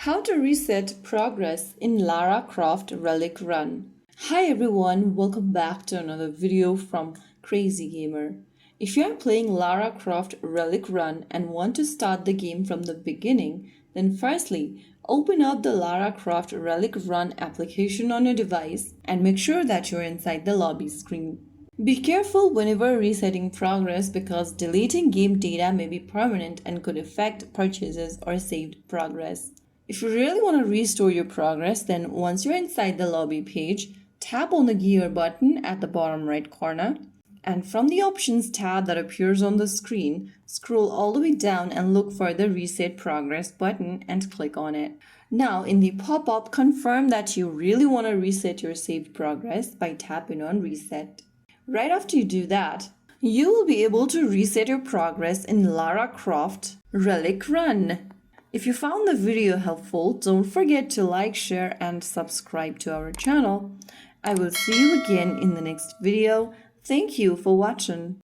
How to reset progress in Lara Croft Relic Run. Hi everyone, welcome back to another video from Crazy Gamer. If you are playing Lara Croft Relic Run and want to start the game from the beginning, then firstly, open up the Lara Croft Relic Run application on your device and make sure that you're inside the lobby screen. Be careful whenever resetting progress because deleting game data may be permanent and could affect purchases or saved progress. If you really want to restore your progress, then once you're inside the lobby page, tap on the gear button at the bottom right corner. And from the Options tab that appears on the screen, scroll all the way down and look for the Reset Progress button and click on it. Now, in the pop-up, confirm that you really want to reset your saved progress by tapping on Reset. Right after you do that, you will be able to reset your progress in Lara Croft Relic Run. If you found the video helpful, don't forget to like, share, and subscribe to our channel. I will see you again in the next video. Thank you for watching.